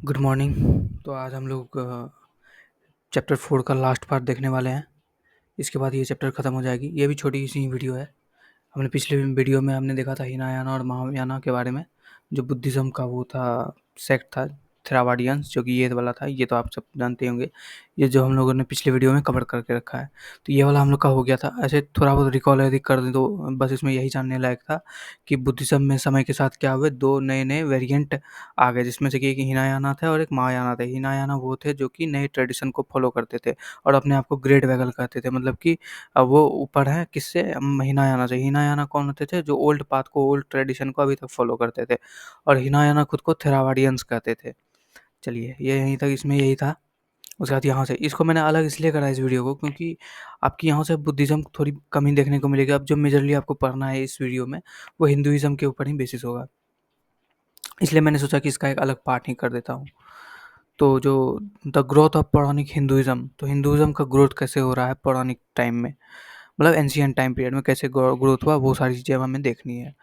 Good morning. तो आज हम लोग चैप्टर 4 का लास्ट पार्ट देखने वाले हैं। इसके बाद ये चैप्टर ख़त्म हो जाएगी। ये भी छोटी सी वीडियो है। हमने पिछले वीडियो में हमने देखा था हिनायाना और महायाना के बारे में, जो बुद्धिज़्म का वो था, सेक्ट था, थेरावाडियंस, जो कि ये वाला था। ये तो आप सब जानते होंगे, ये जो हम लोगों ने पिछले वीडियो में कवर करके रखा है। तो ये वाला हम लोग का हो गया था। ऐसे थोड़ा बहुत रिकॉल यदि कर दें तो बस इसमें यही जानने लायक था कि बुद्धिज़्म में समय के साथ क्या हुए, दो नए नए वेरिएंट आ गए, जिसमें से कि एक हिनायाना था और एक महायाना था। हिनायाना वो थे जो कि नए ट्रेडिशन को फॉलो करते थे और अपने आप को ग्रेट वैगल कहते थे, मतलब कि वो ऊपर हैं किससे, हिनायाना से। हिनायाना कौन होते थे? जो ओल्ड पाथ को, ओल्ड ट्रेडिशन को अभी तक फॉलो करते थे, और हिनायाना खुद को थेरावाडियंस कहते थे। चलिए, ये यहीं तक इसमें यही था। उसके बाद यहाँ से इसको मैंने अलग इसलिए करा इस वीडियो को, क्योंकि आपकी यहाँ से बुद्धिज़्म थोड़ी कमी देखने को मिलेगी। अब जो मेजरली आपको पढ़ना है इस वीडियो में, वो हिंदुइज़्म के ऊपर ही बेसिस होगा। इसलिए मैंने सोचा कि इसका एक अलग पार्ट ही कर देता हूँ। तो जो द ग्रोथ ऑफ पौराणिक हिंदुइज़्म, तो हिंदुइज़्म का ग्रोथ कैसे हो रहा है पौराणिक टाइम में, मतलब एंशियंट टाइम पीरियड में कैसे ग्रोथ हुआ, वो सारी चीज़ें हमें देखनी है।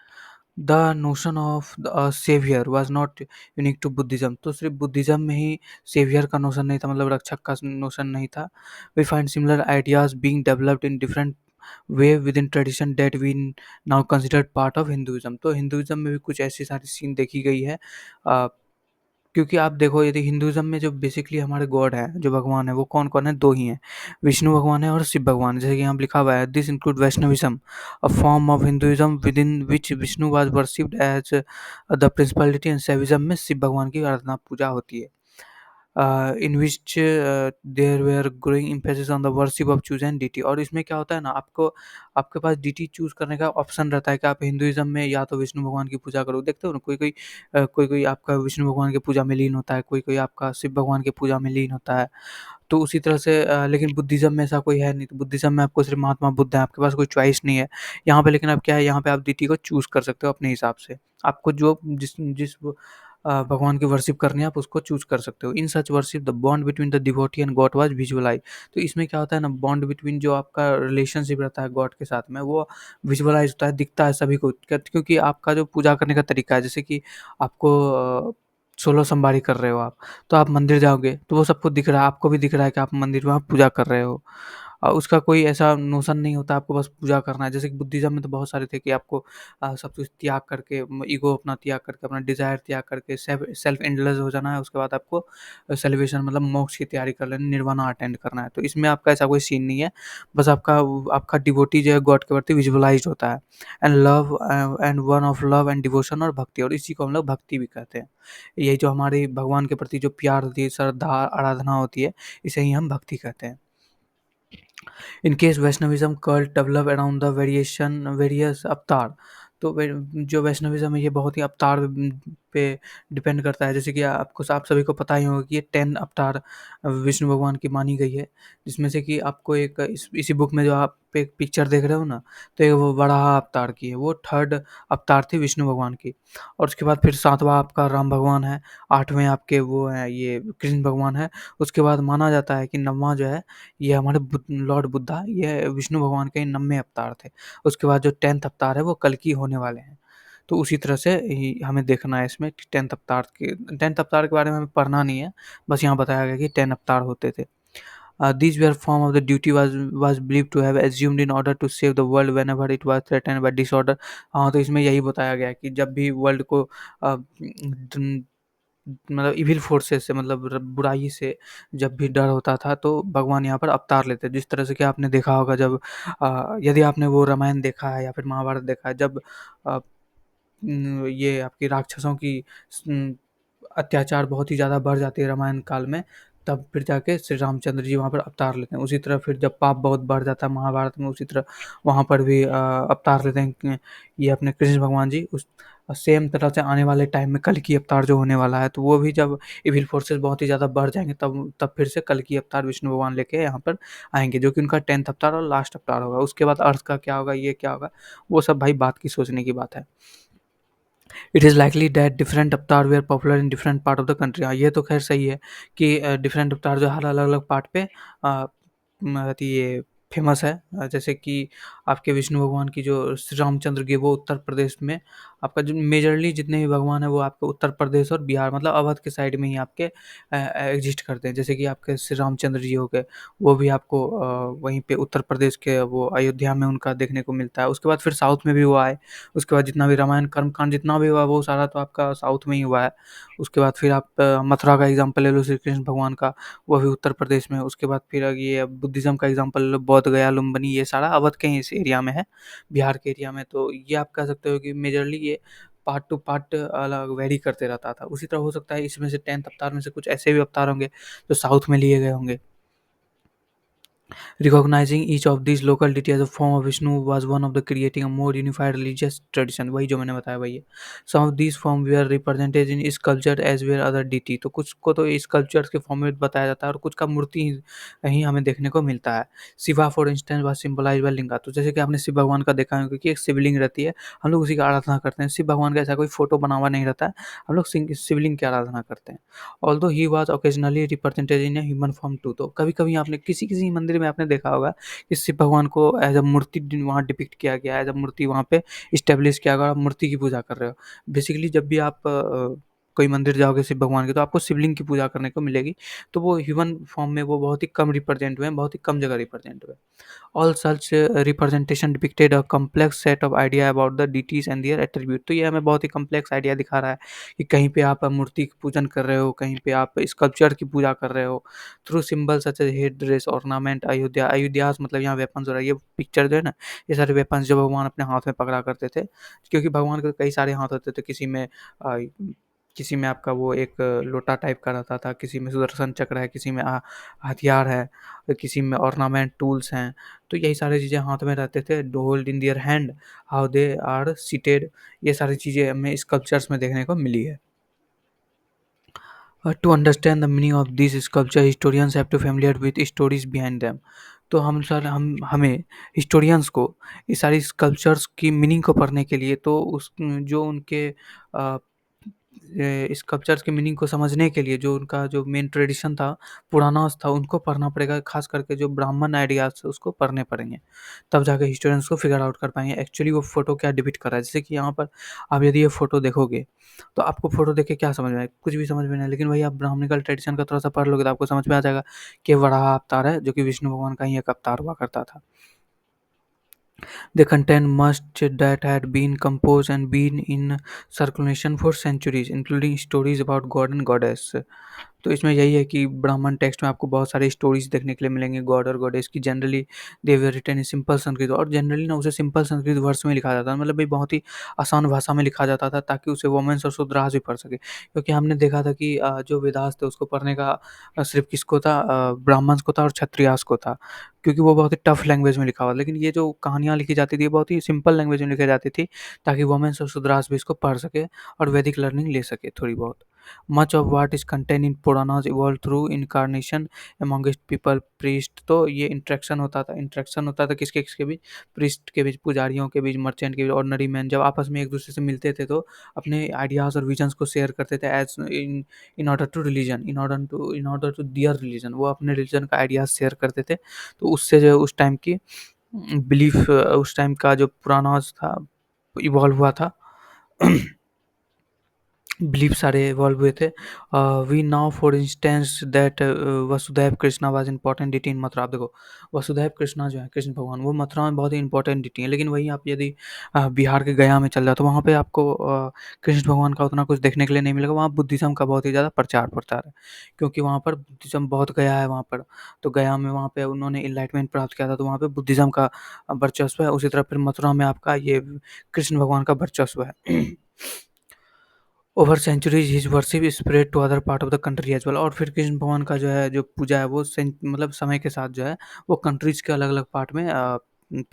The notion of saviour was not unique to Buddhism, तो सिर्फ बुद्धिज़्म में ही सेवियर का नोशन नहीं था, मतलब रक्षक का नोशन नहीं था। We find similar ideas being developed in different way within tradition that we now considered part of Hinduism. तो हिंदुइज़्म में भी कुछ ऐसी सारी सीन देखी गई है। अ, क्योंकि आप देखो, यदि हिंदुइज़्म में जो बेसिकली हमारे गॉड हैं, जो भगवान है, वो कौन-कौन है? 2 ही हैं, विष्णु भगवान है और शिव भगवान। जैसे कि यहाँ पे लिखा हुआ है, this include Vaishnavism, a form of Hinduism within which Vishnu was worshipped as the principality, and Shaivism में शिव भगवान की आराधना पूजा होती है। In which there were growing emphasis on the worship of chosen deity. और इसमें क्या होता है ना, आपको आपके पास डीटी चूज़ करने का ऑप्शन रहता है कि आप हिंदुइज़्म में या तो विष्णु भगवान की पूजा करो। देखते हो ना, कोई-कोई आपका विष्णु भगवान की पूजा में लीन होता है, कोई-कोई आपका शिव भगवान की पूजा में लीन होता है। तो उसी तरह से लेकिन बुद्धिज़्म में ऐसा कोई है नहीं। तो बुद्धिज़्म में आपको सिर्फ़ महात्मा बुद्ध हैं, आपके पास कोई चॉइस नहीं है। यहाँ पे लेकिन अब क्या है, यहाँ पे आप डीटी को चूज़ कर सकते हो अपने हिसाब से। आपको जो जिस जिस भगवान की वर्शिप करनी है, आप उसको चूज़ कर सकते हो। In such worship the bond between the devotee and god was visualised. तो इसमें क्या होता है ना, बॉन्ड बिटवीन जो आपका रिलेशनशिप रहता है गॉड के साथ में, वो विजुअलाइज़ होता है, दिखता है सभी को। क्योंकि आपका जो पूजा करने का तरीका है, जैसे कि आपको 16 सोमवारी कर रहे हो आप, तो आप मंदिर जाओगे तो वो सबको दिख रहा है, आपको भी दिख रहा है कि आप मंदिर में आप पूजा कर रहे हो। उसका कोई ऐसा नोशन नहीं होता, आपको बस पूजा करना है। जैसे कि बुद्धिज़्म में तो बहुत सारे थे कि आपको सब कुछ त्याग करके, ईगो अपना त्याग करके, अपना डिज़ायर त्याग करके सेल्फ इंडल्ज हो जाना है। उसके बाद आपको सेलिब्रेशन, मतलब मोक्ष की तैयारी कर लेनी, निर्वाणा अटेंड करना है। तो इसमें आपका ऐसा कोई सीन नहीं है। बस आपका डिवोटी जो है गॉड के प्रति विजुअलाइज़्ड होता है। And love and one of love and devotion, और भक्ति, और इसी को हम लोग भक्ति भी कहते हैं। ये जो हमारी भगवान के प्रति जो प्यार होती है, श्रद्धा, आराधना होती है, इसे ही हम भक्ति कहते हैं। In case Vaishnavism cult develop around the various अवतार, तो जो वैष्णविज्म है ये बहुत ही अवतार पे डिपेंड करता है। जैसे कि आप सभी को पता ही होगा कि ये 10 अवतार विष्णु भगवान की मानी गई है, जिसमें से कि आपको एक इसी बुक में जो आप एक पिक्चर देख रहे हो ना, तो एक वो वराह अवतार की है, वो 3rd अवतार थी विष्णु भगवान की। और उसके बाद फिर 7वां आपका राम भगवान है, 8वें आपके वो हैं ये कृष्ण भगवान है। उसके बाद माना जाता है कि 9वां जो है, ये हमारे लॉर्ड बुद्धा, ये विष्णु भगवान के 9वें अवतार थे। उसके बाद जो 10th अवतार है वो कल्कि होने वाले हैं। तो उसी तरह से ही हमें देखना है इसमें कि 10th अवतार के बारे में हमें पढ़ना नहीं है, बस यहाँ बताया गया कि 10 अवतार होते थे। These were form of the duty was believed to have assumed in order to save the world whenever it was threatened by disorder। हाँ, तो इसमें यही बताया गया है कि जब भी वर्ल्ड को मतलब इविल फोर्सेस से, मतलब बुराई से जब भी डर होता था, तो भगवान यहाँ पर अवतार लेते। जिस तरह से कि आपने देखा होगा, जब यदि आपने वो रामायण देखा है या फिर महाभारत देखा है, जब अ, ये आपकी राक्षसों की अत्याचार बहुत ही ज़्यादा बढ़ जाती है रामायण काल में, तब फिर जाके श्री रामचंद्र जी वहाँ पर अवतार लेते हैं। उसी तरह फिर जब पाप बहुत बढ़ जाता है महाभारत में, उसी तरह वहाँ पर भी अवतार लेते हैं ये अपने कृष्ण भगवान जी। उस सेम तरह से आने वाले टाइम में कल्कि अवतार जो होने वाला है, तो वो भी जब इविल फोर्सेस बहुत ही ज़्यादा बढ़ जाएँगे, तब फिर से कल्कि अवतार विष्णु भगवान लेके यहाँ पर आएँगे, जो कि उनका 10th अवतार और लास्ट अवतार होगा। उसके बाद अर्थ का क्या होगा, ये क्या होगा, वो सब भाई बात की सोचने की बात है। It is likely that different avatar were popular in different part of the country. हाँ, ये तो खैर सही है कि डिफरेंट अवतार जो हर अलग-अलग पार्ट पे ये फेमस है। जैसे कि आपके विष्णु भगवान की जो श्री रामचंद्र की वो उत्तर प्रदेश में, आपका जो मेजरली जितने भी भगवान हैं वो आपके उत्तर प्रदेश और बिहार मतलब अवध के साइड में ही आपके एग्जिस्ट करते हैं। जैसे कि आपके श्री रामचंद्र जी हो गए, वो भी आपको वहीं पे उत्तर प्रदेश के वो अयोध्या में उनका देखने को मिलता है। उसके बाद फिर साउथ में भी हुआ है। उसके बाद जितना भी रामायण कर्मकांड जितना भी हुआ है वो सारा तो आपका साउथ में ही हुआ है। उसके बाद फिर आप मथुरा का एग्जाम्पल ले लो श्री कृष्ण भगवान का, वो भी उत्तर प्रदेश में है। उसके बाद फिर ये बुद्धिज़्म का एग्जाम्पल ले लो, बोध गया, लुम्बिनी, ये सारा अवध के ही इस एरिया में है, बिहार के एरिया में। तो ये आप कह सकते हो कि मेजरली ये पार्ट टू पार्ट अलग वेरी करते रहता था। उसी तरह हो सकता है इसमें से 10th अवतार में से कुछ ऐसे भी अवतार होंगे जो साउथ में लिए गए होंगे। Recognizing each of these local deity as a form of Vishnu was one of the creating a more unified religious tradition. वही जो मैंने बताया वही है। Some of these forms were represented in sculpture as were other deity. तो कुछ को तो स्कल्पचर्स के फॉर्म में बताया जाता है और कुछ का मूर्ति ही हमें देखने को मिलता है। Shiva for instance was symbolized by लिंगा। तो जैसे कि आपने शिव भगवान का देखा है क्योंकि एक शिवलिंग रहती है, हम लोग उसी की आराधना करते हैं। शिव भगवान का ऐसा कोई फोटो बना हुआ नहीं रहता है, हम लोग शिवलिंग की आराधना करते हैं। Although he was occasionally represented in human form too. तो कभी कभी आपने किसी किसी मंदिर में आपने देखा होगा कि शिव भगवान को एज अ मूर्ति वहाँ डिपिक्ट किया गया, एज अ मूर्ति वहाँ पे इस्टेब्लिश किया गया, आप मूर्ति की पूजा कर रहे हो। बेसिकली जब भी आप कोई मंदिर जाओगे शिव भगवान के तो आपको शिवलिंग की पूजा करने को मिलेगी। तो वो ह्यूमन फॉर्म में वो बहुत ही कम रिप्रेजेंट हुए हैं, बहुत ही कम जगह रिप्रेजेंट हुए हैं। All such representation depicted a complex set of idea about the deities and their attribute। तो ये हमें बहुत ही कम्प्लेक्स आइडिया दिखा रहा है कि कहीं पे आप मूर्ति की पूजन कर रहे हो, कहीं पे आप स्कल्पचर की पूजा कर रहे हो। Through symbol such as headdress ornament Ayodhya, अयोध्यास मतलब यहाँ वेपन्स हो रहा है। ये पिक्चर जो है ना, ये सारे वेपन्स जो भगवान अपने हाथ में पकड़ा करते थे, क्योंकि भगवान के कई सारे हाथ होते थे। किसी में आपका वो एक लोटा टाइप का रहता था, किसी में सुदर्शन चक्र है, किसी में हथियार है, किसी में ऑर्नामेंट टूल्स हैं। तो यही सारी चीज़ें हाथ में रहते थे। Hold in their hand, how they are seated, ये सारी चीज़ें हमें स्कल्पचर्स में देखने को मिली है। To understand the meaning of this sculpture historians have to familiar with stories behind them. तो हम हमें हिस्टोरियंस को इस सारी स्कल्पचर्स की मीनिंग को पढ़ने के लिए तो उस जो उनके स्कल्पचर्स के मीनिंग को समझने के लिए जो उनका जो मेन ट्रेडिशन था, पुरानास था, उनको पढ़ना पड़ेगा। खास करके जो ब्राह्मण आइडियाज़ उसको पढ़ने पड़ेंगे, तब जाके हिस्टोरियंस को फिगर आउट कर पाएंगे एक्चुअली वो फोटो क्या डिपिक्ट कर रहा है। जैसे कि यहाँ पर आप यदि ये फोटो देखोगे तो आपको फोटो देख के क्या समझ में आएगा, कुछ भी समझ में नहीं आए। लेकिन वही आप ब्राह्मणिकल ट्रेडिशन का थोड़ा सा पढ़ लोगे तो आपको समझ में आ जाएगा कि वराह अवतार है, जो कि विष्णु भगवान का ही एक अवतार हुआ करता था। They contain much that had been composed and been in circulation for centuries, including stories about god and goddess। तो इसमें यही है कि ब्राह्मण टेक्स्ट में आपको बहुत सारे स्टोरीज देखने के लिए मिलेंगे गॉड और गॉडेस की। Generally they were written in simple Sanskrit, और जनरली ना उसे सिंपल संस्कृत वर्ड्स में लिखा जाता था, मतलब भाई बहुत ही आसान भाषा में लिखा जाता था ताकि उसे वोमेंस और शूद्रास भी पढ़ सके। क्योंकि हमने देखा था कि जो वेदास थे उसको पढ़ने का सिर्फ किसको था, ब्राह्मण्स को था और क्षत्रियास को था, क्योंकि वो बहुत ही टफ लैंग्वेज में लिखा हुआ। लेकिन ये जो कहानियाँ लिखी जाती थी ये बहुत ही सिंपल लैंग्वेज में लिखी जाती थी ताकि वोमेंस और शूद्रास भी इसको पढ़ सके और वैदिक लर्निंग ले सके थोड़ी बहुत। Much of what is contain in Puranas evolve through incarnation amongst people priest. तो ये इंट्रैक्शन होता था किसके किसके बीच, प्रीस्ट के बीच, पुजारियों के बीच, मर्चेंट के बीच, ऑर्डिनरी मैन जब आपस में एक दूसरे से मिलते थे तो अपने आइडियाज़ और विजन्स को शेयर करते थे as in order to religion, in order to their religion, वो अपने रिलीजन का आइडियाज़ शेयर करते थे। तो उससे जो उस टाइम की बिलीफ, उस टाइम का जो पुराना था इवॉल्व हुआ था बिलीफ सारे इवॉल्व हुए थे। We now for instance that Vasudev Krishna was important deity in Mathura. आप देखो वसुदेव कृष्णा जो है कृष्ण भगवान वो मथुरा में बहुत ही इंपॉर्टेंट डिटी है। लेकिन वहीं आप यदि बिहार के गया में चल जाओ तो वहाँ पे आपको कृष्ण भगवान का उतना कुछ देखने के लिए नहीं मिलेगा। वहाँ बुद्धिज़्म का बहुत ही ज़्यादा प्रचार प्रसार है, क्योंकि वहाँ पर बुद्धिज़्म बहुत गया है वहाँ पर। तो गया में वहाँ पे उन्होंने इनलाइटमेंट प्राप्त किया था, तो वहाँ पे बुद्धिज़्म का वर्चस्व है। उसी तरह फिर मथुरा में आपका ये कृष्ण भगवान का वर्चस्व है। Over centuries his worship spread to other part of the country as well. और फिर कृष्ण भगवान का जो है जो पूजा है वो मतलब समय के साथ जो है वो कंट्रीज के अलग अलग पार्ट में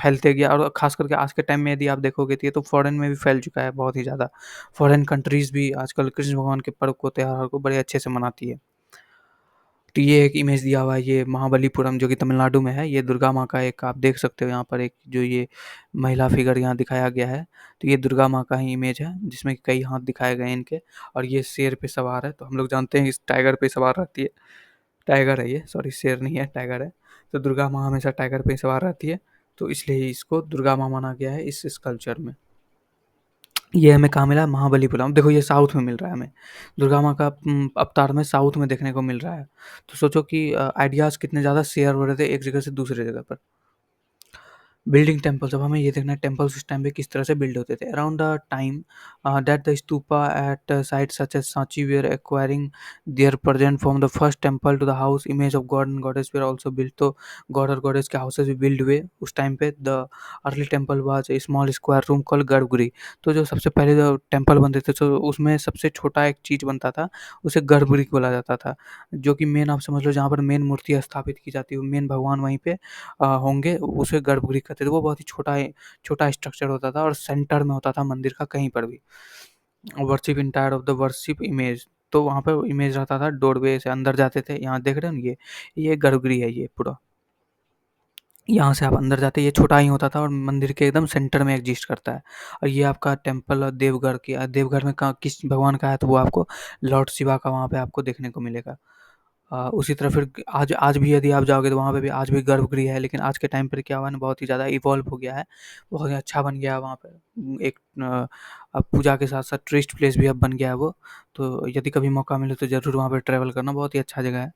फैलते गया। और खास करके आज के टाइम में यदि आप देखोगे तो ये तो फॉरेन में भी फैल चुका है बहुत ही ज़्यादा। फॉरेन कंट्रीज भी आजकल कृष्ण भगवान के पर्व को, त्योहार को बड़े अच्छे से मनाती है। तो ये एक इमेज दिया हुआ है, ये महाबलीपुरम जो कि तमिलनाडु में है। ये दुर्गा माँ का एक आप देख सकते हो यहाँ पर एक जो ये महिला फिगर यहाँ दिखाया गया है। तो ये दुर्गा माँ का ही इमेज है जिसमें कई हाथ दिखाए गए हैं इनके, और ये शेर पे सवार है। तो हम लोग जानते हैं इस टाइगर पे सवार रहती है, टाइगर है ये, सॉरी शेर नहीं है टाइगर है। तो दुर्गा माँ हमेशा टाइगर पे ही सवार रहती है। तो इसलिए इसको दुर्गा माँ माना गया है इस स्कल्पचर में। ये हमें कहाँ मिला है? महाबलीपुरम। देखो ये साउथ में मिल रहा है हमें, दुर्गा माँ का अवतार में साउथ में देखने को मिल रहा है। तो सोचो कि आइडियाज़ कितने ज़्यादा शेयर हो रहे थे एक जगह से दूसरी जगह पर। बिल्डिंग टेम्पल्स, अब हमें ये देखना है टेम्पल्स उस टाइम पे किस तरह से बिल्ड होते थे। Around the time that the stupa at site such as Sanchi were acquiring their present from the first temple to the house image of god and goddess were also built. तो god और goddess के houses भी build हुए उस time पे। The early temple was a small square room called garbhagriha. तो जो सबसे पहले जो टेम्पल बनते थे तो उसमें सबसे छोटा एक चीज़ बनता था, उसे गर्भगृह बोला जाता था, जो कि मेन आप समझ लो जहाँ पर मेन मूर्ति स्थापित की जाती है, मेन भगवान वहीं पे होंगे, उसे गर्भगृह कहते थे। वो बहुत ही छोटा स्ट्रक्चर होता था और सेंटर में होता था मंदिर का कहीं पर भी। Worship entire of the worship image, तो वहाँ पर इमेज रहता था, डोरवे से अंदर जाते थे। यहाँ देख रहे हो ना, ये गर्भगृह है, ये पूरा यहाँ से आप अंदर जाते, ये छोटा ही होता था और मंदिर के एकदम सेंटर में एग्जिस्ट करता है। और ये आपका टेम्पल देवगढ़ की, देवगढ़ में किस भगवान का है, तो वो आपको लॉर्ड शिवा का वहाँ पे आपको देखने को मिलेगा। उसी तरह फिर आज आज भी यदि आप जाओगे तो वहाँ पे भी आज भी गर्भगृह है, लेकिन आज के टाइम पर क्या हुआ है ना, बहुत ही ज़्यादा इवॉल्व हो गया है, बहुत ही अच्छा बन गया है वहाँ पर। एक अब पूजा के साथ साथ टूरिस्ट प्लेस भी अब बन गया है वो। तो यदि कभी मौका मिले तो ज़रूर वहाँ पर ट्रैवल करना, बहुत ही अच्छा जगह है।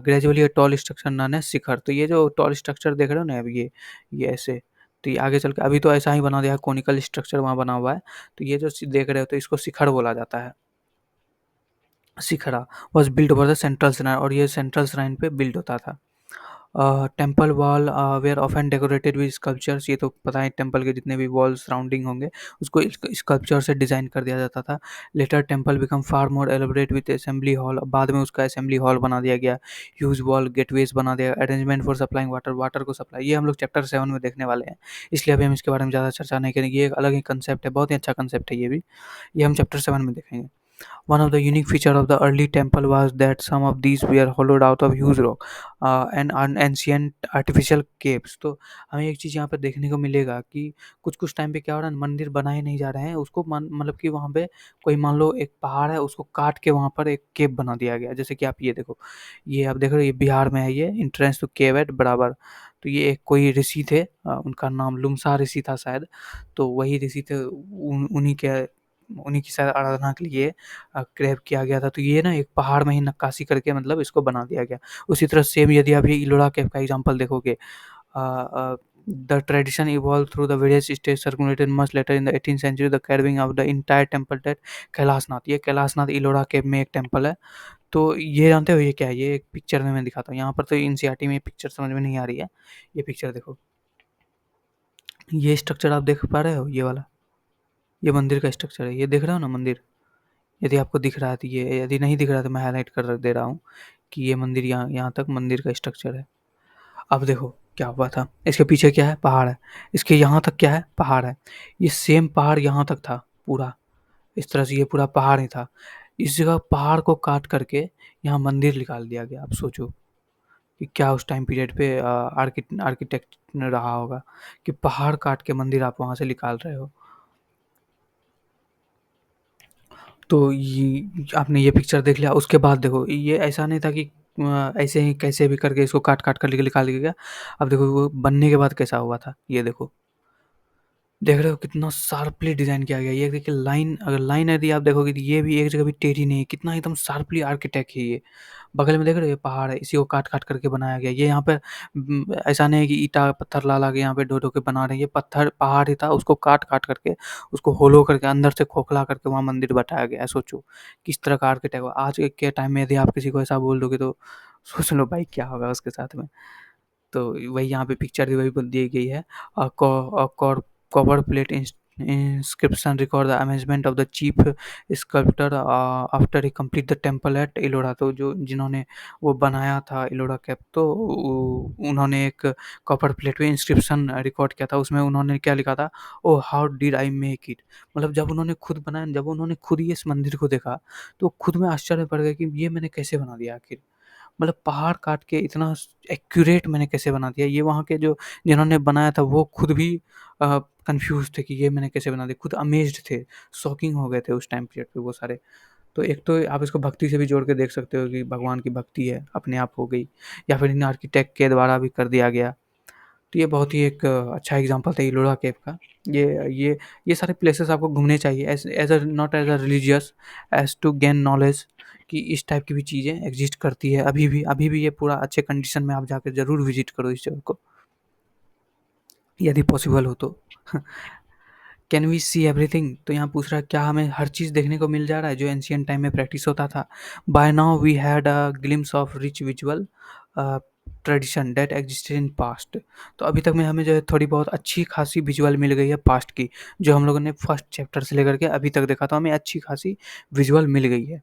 ग्रेजुअली टॉल स्ट्रक्चर नन है शिखर। तो ये जो टॉल स्ट्रक्चर देख रहे हो ना, अब ये ऐसे, तो ये आगे चल के अभी तो ऐसा ही बना दिया है, कोनिकल स्ट्रक्चर वहाँ बना हुआ है। तो ये जो देख रहे हो तो इसको शिखर बोला जाता है। Shikhara was build over the central shrine, और ये सेंट्रल श्राइन पे बिल्ड होता था। Temple wall were often decorated with sculptures, ये तो पता है टेम्पल के जितने भी वॉल सराउंडिंग होंगे उसको स्कल्पचर से डिज़ाइन कर दिया जाता था। Later temple become far more elaborate with assembly hall, बाद में उसका असेंबली हॉल बना दिया गया, ह्यूज वॉल गेटवेज बना दिया, arrangement for supplying water, water को सप्लाई। ये हम लोग चैप्टर 7 में देखने वाले हैं, इसलिए अभी हम इसके बारे में ज़्यादा चर्चा नहीं करेंगे। ये एक अलग ही कंसेप्ट है, बहुत ही अच्छा कंसेप्ट है ये भी, ये हम चैप्टर 7 में देखेंगे। One of the unique features of the early temple was that some of these were hollowed out of huge rock and ancient artificial caves। तो हमें एक चीज़ यहाँ पे देखने को मिलेगा कि कुछ कुछ टाइम पे क्या हो रहा है, मंदिर बनाए नहीं जा रहे हैं, उसको मतलब कि वहाँ पे कोई मान लो एक पहाड़ है, उसको काट के वहाँ पर एक केव बना दिया गया। जैसे कि आप ये देखो, ये आप देख रहे हो, ये बिहार में है, ये इंट्रेंस टू केव एट बराबर। तो ये एक कोई ऋषि थे, उनका नाम लुमसा ऋषि था शायद। तो वही ऋषि थे, उन्हीं की शायद आराधना के लिए क्रेव किया गया था। तो ये ना एक पहाड़ में ही नक्काशी करके मतलब इसको बना दिया गया। उसी तरह सेम यदि आप ये इलोरा केव का एग्जांपल देखोगे, the tradition evolve through the various stage circulated much later in the 18th century the carving of the entire temple that Kailashnath. ये कैलाशनाथ इलोरा केव में एक टेम्पल है। तो ये जानते हो ये क्या है? ये एक पिक्चर में मैं दिखाता हूँ। यहाँ पर तो एनसीईआरटी में पिक्चर समझ में नहीं आ रही है। ये पिक्चर देखो, ये स्ट्रक्चर आप देख पा रहे हो, ये वाला, ये मंदिर का स्ट्रक्चर है। ये देख रहे हो ना मंदिर? यदि आपको दिख रहा है तो ये, यदि नहीं दिख रहा है तो मैं हाईलाइट कर दे रहा हूँ कि ये मंदिर यहाँ यहाँ तक मंदिर का स्ट्रक्चर है। अब देखो क्या हुआ था, इसके पीछे क्या है? पहाड़ है। इसके यहाँ तक क्या है? पहाड़ है। ये सेम पहाड़ यहाँ तक था पूरा, इस तरह से ये पूरा पहाड़ ही था। इस जगह पहाड़ को काट करके यहाँ मंदिर निकाल दिया गया। आप सोचो कि क्या उस टाइम पीरियड पे आर्किटेक्ट रहा होगा कि पहाड़ काट के मंदिर आप वहाँ से निकाल रहे हो। तो ये आपने ये पिक्चर देख लिया, उसके बाद देखो ये ऐसा नहीं था कि ऐसे ही कैसे भी करके इसको काट काट कर निकाल दिया गया। अब देखो वो बनने के बाद कैसा हुआ था, ये देखो, देख रहे हो कितना शार्पली डिज़ाइन किया गया। ये देखिए लाइन, अगर लाइन यदि आप देखोगे तो ये भी एक जगह भी टेढ़ी नहीं है, कितना एकदम शार्पली आर्किटेक्ट है ये। बगल में देख रहे हो ये पहाड़ है, इसी को काट काट करके बनाया गया। ये यहाँ पे ऐसा नहीं है कि ईटा पत्थर ला ला के यहाँ पे ढो ढो के बना रहे हैं, ये पत्थर पहाड़ ही था, उसको काट काट करके, उसको होलो करके अंदर से खोखला करके वहाँ मंदिर बैठाया गया है। सोचो किस तरह का आर्किटेक्ट हुआ। आज के टाइम में यदि आप किसी को ऐसा बोल दोगे तो सोच लो भाई क्या होगा उसके साथ में। तो वही यहाँ पे पिक्चर भी वही दी गई है। Cover plate inscription record the amazement of the chief sculptor after he complete the temple at Ellora. तो जो जिन्होंने वो बनाया था इलोरा कैप, तो उन्होंने एक कॉपर प्लेट पे इंस्क्रिप्शन रिकॉर्ड किया था। उसमें उन्होंने क्या लिखा था? Oh how did I make it. मतलब जब उन्होंने खुद बनाया, जब उन्होंने खुद ही इस मंदिर को देखा तो खुद में आश्चर्य पड़ गया कि ये मैंने कैसे बना दिया आखिर। मतलब पहाड़ काट के इतना एक्यूरेट मैंने कैसे बना दिया। ये वहाँ के जो जिन्होंने बनाया था वो खुद भी कन्फ्यूज़ थे कि ये मैंने कैसे बना दिया, खुद अमेज़्ड थे, शॉकिंग हो गए थे उस टाइम पीरियड पे वो सारे। तो एक तो आप इसको भक्ति से भी जोड़ के देख सकते हो कि भगवान की भक्ति है, अपने आप हो गई, या फिर इन आर्किटेक्ट के द्वारा भी कर दिया गया। तो ये बहुत ही एक अच्छा एग्जांपल था इलोरा केव का। ये सारे प्लेसेस आपको घूमने चाहिए as as a not as a religious, as to gain knowledge कि इस टाइप की भी चीज़ें एग्जिस्ट करती है अभी भी ये पूरा अच्छे कंडीशन में आप जाकर ज़रूर विजिट करो इस जगह को, यदि पॉसिबल हो तो। कैन वी सी एवरीथिंग, तो यहाँ पूछ रहा है क्या हमें हर चीज़ देखने को मिल जा रहा है जो एंशियंट टाइम में प्रैक्टिस होता था। By now we had a glimpse of rich visual tradition that existed in past. तो अभी तक में हमें जो है थोड़ी बहुत अच्छी खासी विजुअल मिल गई है पास्ट की, जो हम लोगों ने फर्स्ट चैप्टर से लेकर के अभी तक देखा, तो हमें अच्छी खासी विजुअल मिल गई है।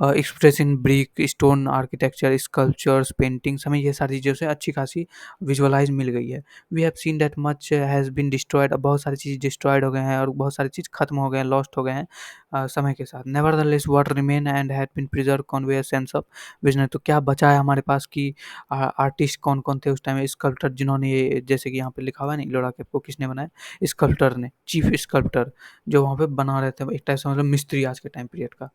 Express in brick stone architecture sculptures paintings, हमें ये सारी चीज़ों से अच्छी खासी विजुअलाइज मिल गई है। We have seen that much has been destroyed, अब बहुत सारी चीज़ डिस्ट्रॉयड हो गए हैं और बहुत सारी चीज़ खत्म हो गए हैं, लॉस्ट हो गए हैं समय के साथ। Nevertheless what remain and had been preserve convey a sense of vision, तो क्या बचा है हमारे पास कि आर्टिस्ट कौन कौन थे उस टाइम, स्कल्प्टर जिन्होंने ये, जैसे कि यहाँ पे लिखा हुआ है ना इलोरा केव को किसने बनाया, स्कल्प्टर ने, चीफ स्कल्प्टर जो वहाँ पे बना रहे थे, एक टाइप से मतलब मिस्त्री आज के टाइम पीरियड का।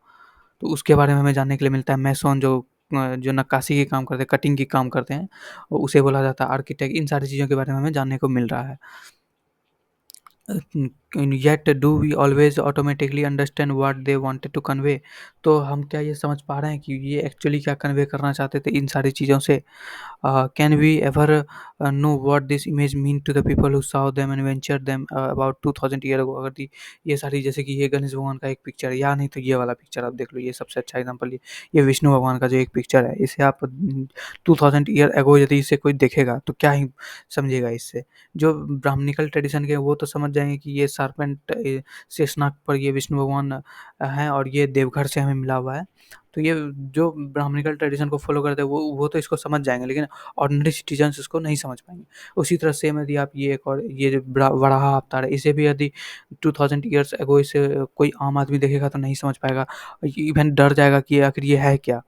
तो उसके बारे में हमें जानने के लिए मिलता है। मैसोन जो नक्काशी के काम करते हैं, कटिंग की काम करते हैं, उसे बोला जाता है आर्किटेक्ट। इन सारी चीज़ों के बारे में हमें जानने को मिल रहा है। Yet do we always automatically understand what they wanted to convey, तो हम क्या ये समझ पा रहे हैं कि ये एक्चुअली क्या कन्वे करना चाहते थे इन सारी चीज़ों से। Can we ever know what this image mean to the people who saw them and venture them about 2000 year ago, अगर ये सारी, जैसे कि ये गणेश भगवान का एक पिक्चर है, या नहीं तो ये वाला पिक्चर आप देख लो, ये सबसे अच्छा एग्जाम्पल। ये विष्णु भगवान का जो एक पिक्चर है, इसे आप 2000 ईयर एगो यदि इसे कोई देखेगा तो क्या ही समझेगा इससे। जो ब्राह्मणिकल ट्रेडिशन के वो तो समझ जाएंगे कि ये सार्पेंट शेषनाग पर ये विष्णु भगवान हैं और ये देवघर से हमें मिला हुआ है। तो ये जो ब्राह्मणिकल ट्रेडिशन को फॉलो करते हैं वो तो इसको समझ जाएंगे, लेकिन ऑर्डिनरी सिटीजन्स इसको नहीं समझ पाएंगे। उसी तरह सेम यदि आप ये एक और ये जो वराहा अवतार है, इसे भी यदि 2000 ईयर्स एगो इसे कोई आम आदमी देखेगा तो नहीं समझ पाएगा, इवन डर जाएगा कि आखिर ये है क्या।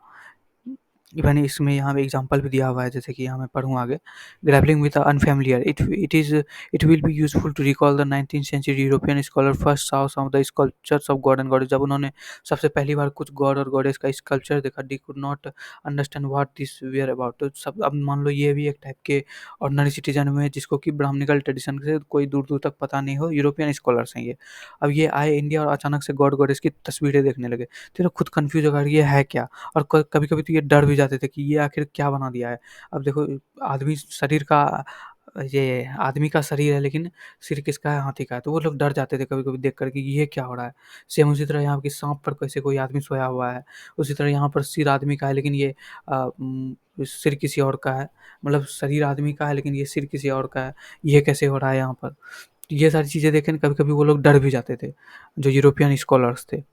इवन इसमें यहाँ पे एग्जांपल भी दिया हुआ है, जैसे कि यहाँ मैं पढ़ूँ आगे। Grappling with unfamiliar, it will be useful to recall the 19th century European scholar first saw some of the sculptures of god and goddess, जब उन्होंने सबसे पहली बार कुछ गॉड और गॉडेस का स्कल्पचर देखा, they could not understand what this were about, तो सब अब मान लो ये भी एक टाइप के ऑर्डिनरी सिटीजन हुए जिसको कि ब्राह्मणिकल ट्रेडिशन से कोई दूर दूर तक पता नहीं हो, यूरोपियन स्कॉलर्स हैं ये। अब ये आए इंडिया और अचानक से गॉड गॉडेस की तस्वीरें देखने लगे, तो ये खुद कन्फ्यूज होगा ये है क्या। और कभी-कभी तो ये डर भी जाते थे कि ये आखिर क्या बना दिया है। अब देखो आदमी शरीर का ये आदमी का शरीर है, लेकिन सिर किसका है? हाथी का है। तो वो लोग डर जाते थे कभी-कभी देख कर कि ये क्या हो रहा है? सेम उसी तरह यहाँ की साँप पर कैसे कोई आदमी सोया हुआ है। उसी तरह यहाँ पर सिर आदमी का है, लेकिन ये सिर किसी और का है। मतलब शरीर आदमी का है, लेकिन ये सिर किसी और का है। ये कैसे हो रहा है यहाँ पर? तो ये सारी चीज़ें देख के ना कभी-कभी वो लोग डर भी जाते थे, जो यूरोपियन स्कॉलर्स थे।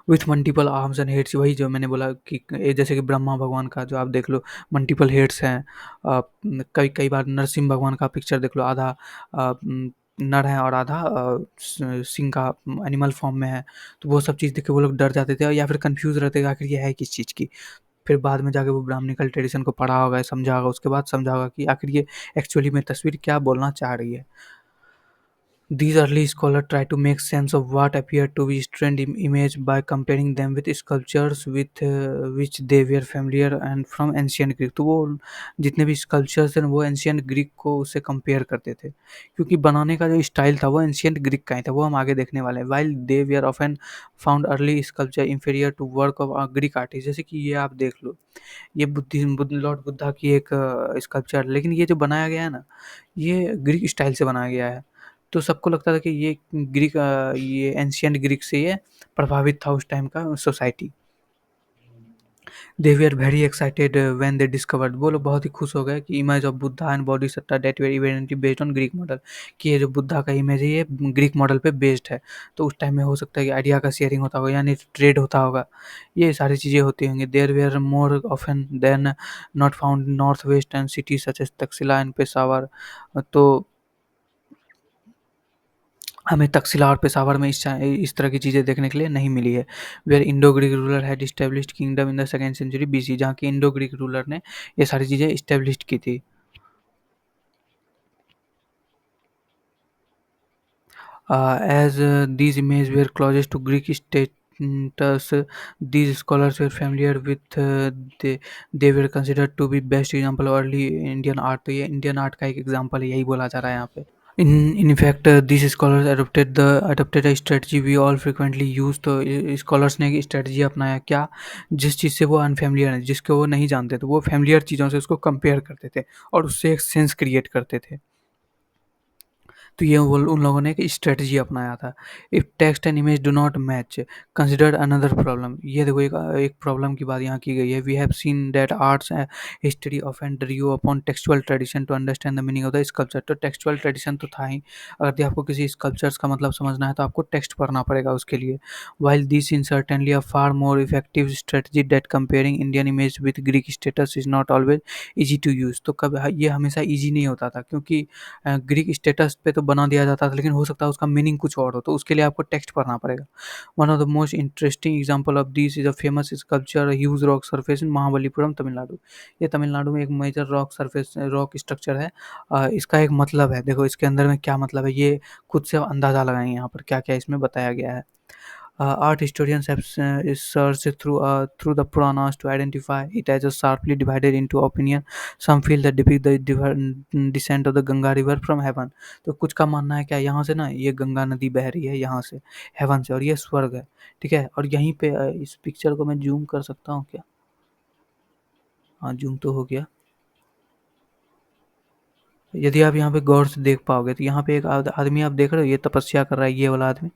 With multiple arms and heads, वही जो मैंने बोला कि जैसे कि ब्रह्मा भगवान का जो आप देख लो मल्टीपल हेड्स हैं। कई कई बार नरसिंह भगवान का पिक्चर देख लो, आधा नर है और आधा सिंह का एनिमल फॉर्म में है। तो वो सब चीज़ देख के वो लोग डर जाते थे या फिर कंफ्यूज रहते थे आखिर ये है किस चीज़ की। फिर बाद में जाके वो ब्राह्मणिकल ट्रेडिशन को पढ़ा होगा, समझा होगा, उसके बाद समझा होगा कि आखिर ये एक्चुअली में तस्वीर क्या बोलना चाह रही है। These early scholars try to make sense of what appeared to be strange image by comparing them with sculptures with which they were familiar and from ancient Greek। तो वो जितने भी स्कल्पचर्स हैं वो एंशियंट ग्रीक को उससे compare करते थे, क्योंकि बनाने का जो स्टाइल था वो एंशियंट ग्रीक का ही था, वो हम आगे देखने वाले हैं। While they we are often found early sculpture inferior to work of Greek artist, जैसे कि ये आप देख लो, ये लॉर्ड बुद्धा की एक स्कल्पचर, लेकिन ये जो बनाया गया है ना, ये ग्रीक स्टाइल से बनाया गया है। तो सबको लगता था कि ये ये एंशिएंट ग्रीक से ये प्रभावित था उस टाइम का society. They were very excited when they discovered, वो लोग बहुत ही खुश हो गए कि image of Buddha and Bodhisattva that were evidently based on Greek model, कि ये जो बुद्धा का इमेज है ये ग्रीक मॉडल पे बेस्ड है। तो उस टाइम में हो सकता है कि आइडिया का शेयरिंग होता होगा, यानी ट्रेड होता होगा, ये सारी चीज़ें होती होंगी। There were more often then not found north west and cities such as Taxila and Peshawar. तो हमें तक्षशिला और पेशावर में इस तरह की चीज़ें देखने के लिए नहीं मिली है। Where Indo Greek ruler had established kingdom in the second century BC, जहाँ की इंडो ग्रीक रूलर ने ये सारी चीज़ें इस्टेब्लिश की थी। As these image were closest to Greek state thus these scholars were familiar with they were considered to be best example of early Indian art. तो ये इंडियन आर्ट का एक एग्जाम्पल है, यही बोला जा रहा है यहाँ पे. In fact, these scholars adopted a strategy we all frequently use. तो स्कॉलर्स ने एक स्ट्रेटजी अपनाया क्या, जिस चीज़ से वो अनफेमिलियर है, जिसको वो नहीं जानते, तो वो फेमिलियर चीज़ों से उसको कंपेयर करते थे और उससे एक सेंस क्रिएट करते थे. तो ये वो उन लोगों ने एक स्ट्रेटजी अपनाया था. If text and image do not match, consider another problem. ये देखो एक प्रॉब्लम की बात यहाँ की गई है. We have seen that arts history often drew upon textual tradition to understand the meaning of the sculpture. तो टेक्सचुअल ट्रेडिशन तो था ही, अगर यदि आपको किसी स्कल्पचर्स का मतलब समझना है तो आपको टेक्स्ट पढ़ना पड़ेगा उसके लिए. While this in certainly a far more effective strategy that comparing Indian image with Greek status is not always easy to use. तो कब ये हमेशा ईजी नहीं होता था, क्योंकि ग्रीक स्टेटस पे तो बना दिया जाता था, लेकिन हो सकता है उसका मीनिंग कुछ और हो, तो उसके लिए आपको टेक्स्ट पढ़ना पड़ेगा. One of the most interesting example of this is a famous sculpture huge rock surface in Mahabalipuram Tamil Nadu. ये तमिलनाडु में एक मेजर रॉक स्ट्रक्चर है. इसका एक मतलब है, देखो इसके अंदर में क्या मतलब है, ये खुद से अंदाज़ा लगाएंगे यहाँ पर क्या क्या इसमें बताया गया है. Art historians have searched through the Puranas to identify it as a sharply divided into opinion. Some feel that depict the descent of the Ganga river from heaven. तो कुछ का मानना है क्या, यहाँ से ना ये गंगा नदी बह रही है यहाँ से, हेवन से, और ये स्वर्ग है. ठीक है, और यहीं पे इस पिक्चर को मैं जूम कर सकता हूँ क्या? हाँ, जूम तो हो गया. यदि आप यहाँ पे गौर से देख पाओगे तो यहाँ पे एक आदमी आप देख रहे हो, ये तपस्या कर रहा है, ये वाला आदमी.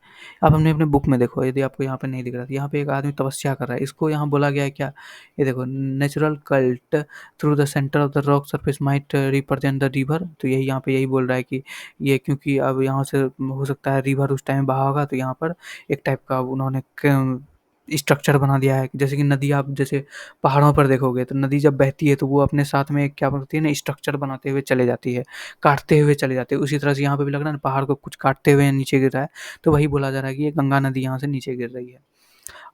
आप अपने बुक में देखो, यदि आपको यहाँ पे नहीं दिख रहा तो यहाँ पे एक आदमी तपस्या कर रहा है. इसको यहाँ बोला गया है क्या, ये देखो, natural cult through the centre of the rock surface might represent the river. तो यही यहाँ पे यही बोल रहा है कि ये, क्योंकि अब यहाँ से हो सकता है रिवर उस टाइम बहा होगा, तो यहाँ पर एक टाइप का उन्होंने स्ट्रक्चर बना दिया है. जैसे कि नदी, आप जैसे पहाड़ों पर देखोगे तो नदी जब बहती है तो वो अपने साथ में क्या करती है ना, स्ट्रक्चर बनाते हुए चले जाती है, काटते हुए चले जाते हैं. उसी तरह से यहाँ पे भी लग रहा है ना, पहाड़ को कुछ काटते हुए नीचे गिर रहा है. तो वही बोला जा रहा है कि ये गंगा नदी यहाँ से नीचे गिर रही है.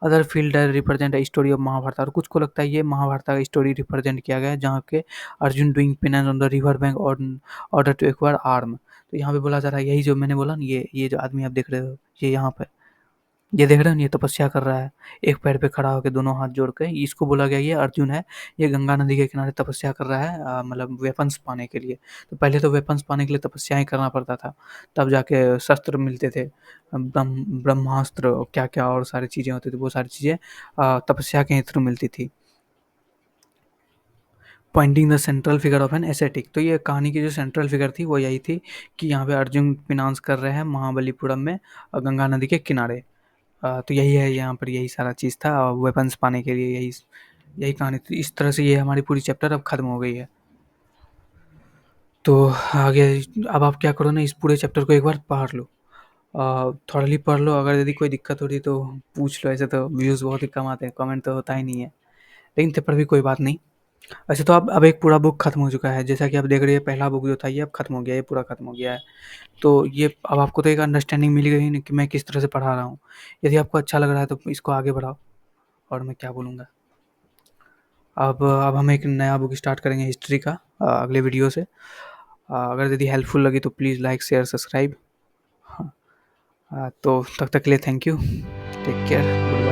Other field represent a story of Mahabharata. और कुछ को लगता है ये महाभारत का स्टोरी रिप्रेजेंट किया गया है, जहाँ के Arjun doing penance on the river bank order to acquire arm. तो यहाँ पे बोला जा रहा है यही जो मैंने बोला ना, ये जो आदमी आप देख रहे हो, ये यहाँ पे ये देख रहे हो ना, ये तपस्या कर रहा है, एक पैर पे खड़ा होकर दोनों हाथ जोड़ के. इसको बोला गया ये अर्जुन है, ये गंगा नदी के किनारे तपस्या कर रहा है, मतलब वेपन्स पाने के लिए. तो पहले तो वेपन्स पाने के लिए तपस्या ही करना पड़ता था, तब जाके शस्त्र मिलते थे, ब्रह्मास्त्र और क्या क्या और सारी चीज़ें होती थी, वो सारी चीज़ें तपस्या के थ्रू मिलती थी. Pointing the central figure of an ascetic. तो ये कहानी की जो सेंट्रल फिगर थी वो यही थी कि यहाँ पे अर्जुन फिनांस कर रहे हैं महाबलीपुरम में, गंगा नदी के किनारे. तो यही है, यहाँ पर यही सारा चीज़ था, वेपन्स पाने के लिए यही यही कहानी थी. इस तरह से ये हमारी पूरी चैप्टर अब ख़त्म हो गई है. तो आगे अब आप क्या करो ना, इस पूरे चैप्टर को एक बार पढ़ लो, थोड़ली पढ़ लो. अगर यदि कोई दिक्कत हो रही तो पूछ लो. ऐसे तो व्यूज़ बहुत ही कम आते हैं, कमेंट तो होता ही नहीं है, लेकिन तब पर भी कोई बात नहीं. वैसे तो अब एक पूरा बुक खत्म हो चुका है, जैसा कि आप देख रहे हैं, पहला बुक जो था ये अब खत्म हो गया, ये पूरा खत्म हो गया है. तो ये अब आपको तो एक अंडरस्टैंडिंग मिल गई ना कि मैं किस तरह से पढ़ा रहा हूँ. यदि आपको अच्छा लग रहा है तो इसको आगे बढ़ाओ, और मैं क्या बोलूँगा. अब हम एक नया बुक स्टार्ट करेंगे हिस्ट्री का, अगले वीडियो से. अगर यदि हेल्पफुल लगी तो प्लीज़ लाइक शेयर सब्सक्राइब. हाँ, तो तब तक के लिए thank you, take care, good bye.